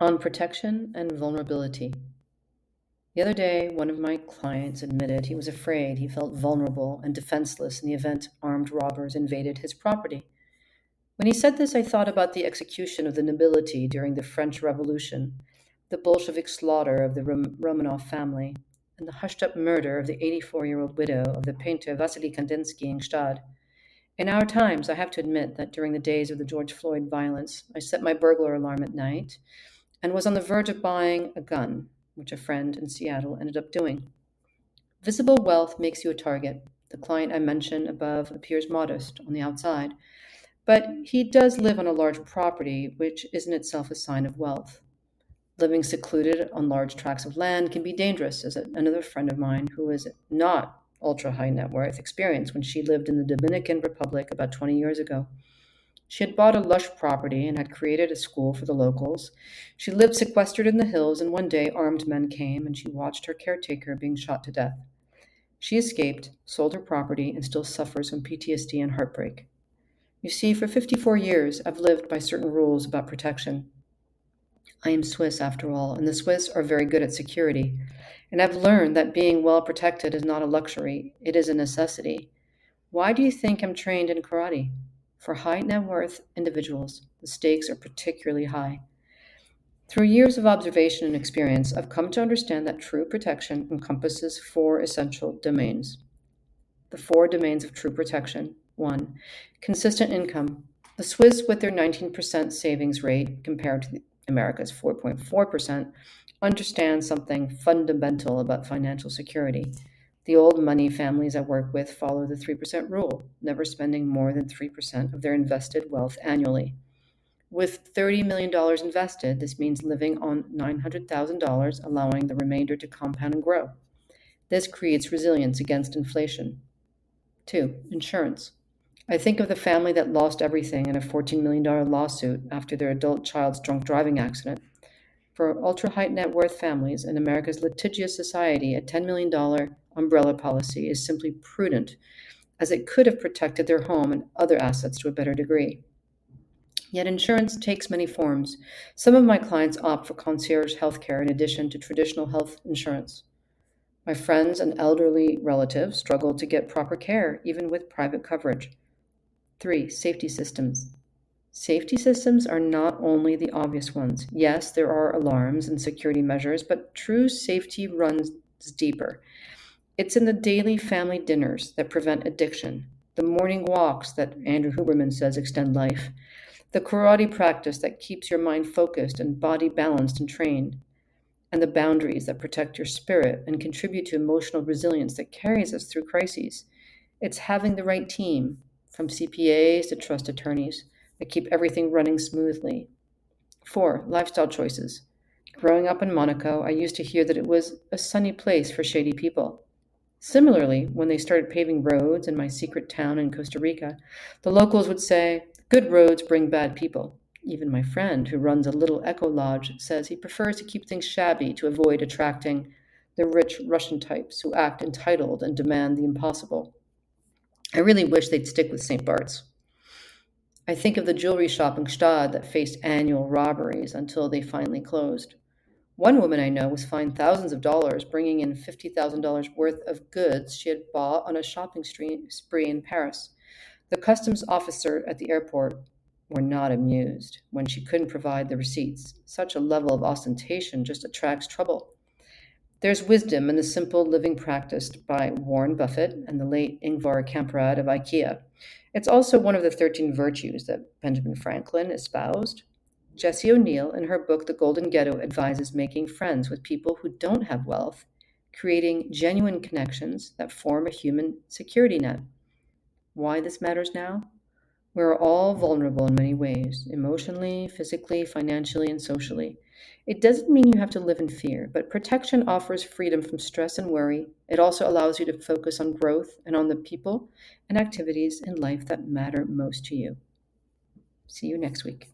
On protection and vulnerability. The other day, one of my clients admitted he was afraid he felt vulnerable and defenseless in the event armed robbers invaded his property. When he said this, I thought about the execution of the nobility during the French Revolution, the Bolshevik slaughter of the Romanov family, and the hushed up murder of the 84-year-old widow of the painter Vasily Kandinsky in Gstad. In our times, I have to admit that during the days of the George Floyd violence, I set my burglar alarm at night and was on the verge of buying a gun, which a friend in Seattle ended up doing. Visible wealth makes you a target. The client I mentioned above appears modest on the outside, but he does live on a large property, which is in itself a sign of wealth. Living secluded on large tracts of land can be dangerous, as another friend of mine who is not ultra high net worth experienced when she lived in the Dominican Republic about 20 years ago. She had bought a lush property and had created a school for the locals. She lived sequestered in the hills, and one day armed men came and she watched her caretaker being shot to death. She escaped, sold her property, and still suffers from PTSD and heartbreak. You see, for 54 years, I've lived by certain rules about protection. I am Swiss, after all, and the Swiss are very good at security. And I've learned that being well protected is not a luxury, it is a necessity. Why do you think I'm trained in karate? For high net worth individuals, the stakes are particularly high. Through years of observation and experience, I've come to understand that true protection encompasses four essential domains. The four domains of true protection. One, consistent income. The Swiss, with their 19% savings rate compared to America's 4.4%, understand something fundamental about financial security. The old money families I work with follow the 3% rule, never spending more than 3% of their invested wealth annually. With $30 million invested, this means living on $900,000, allowing the remainder to compound and grow. This creates resilience against inflation. Two, insurance. I think of the family that lost everything in a $14 million lawsuit after their adult child's drunk driving accident. For ultra high net worth families in America's litigious society, a $10 million umbrella policy is simply prudent, as it could have protected their home and other assets to a better degree. Yet insurance takes many forms. Some of my clients opt for concierge healthcare in addition to traditional health insurance. My friends and elderly relatives struggle to get proper care, even with private coverage. Three, safety systems. Safety systems are not only the obvious ones. Yes, there are alarms and security measures, but true safety runs deeper. It's in the daily family dinners that prevent addiction, the morning walks that Andrew Huberman says extend life, the karate practice that keeps your mind focused and body balanced and trained, and the boundaries that protect your spirit and contribute to emotional resilience that carries us through crises. It's having the right team, from CPAs to trust attorneys, that keep everything running smoothly. Four, lifestyle choices. Growing up in Monaco, I used to hear that it was a sunny place for shady people. Similarly, when they started paving roads in my secret town in Costa Rica, the locals would say, good roads bring bad people. Even my friend, who runs a little eco lodge, says he prefers to keep things shabby to avoid attracting the rich Russian types who act entitled and demand the impossible. I really wish they'd stick with St. Bart's. I think of the jewelry shop in Gstad that faced annual robberies until they finally closed. One woman I know was fined thousands of dollars, bringing in $50,000 worth of goods she had bought on a shopping spree in Paris. The customs officer at the airport were not amused when she couldn't provide the receipts. Such a level of ostentation just attracts trouble. There's wisdom in the simple living practiced by Warren Buffett and the late Ingvar Kamprad of IKEA. It's also one of the 13 virtues that Benjamin Franklin espoused. Jessie O'Neill, in her book The Golden Ghetto, advises making friends with people who don't have wealth, creating genuine connections that form a human security net. Why this matters now? We're all vulnerable in many ways, emotionally, physically, financially, and socially. It doesn't mean you have to live in fear, but protection offers freedom from stress and worry. It also allows you to focus on growth and on the people and activities in life that matter most to you. See you next week.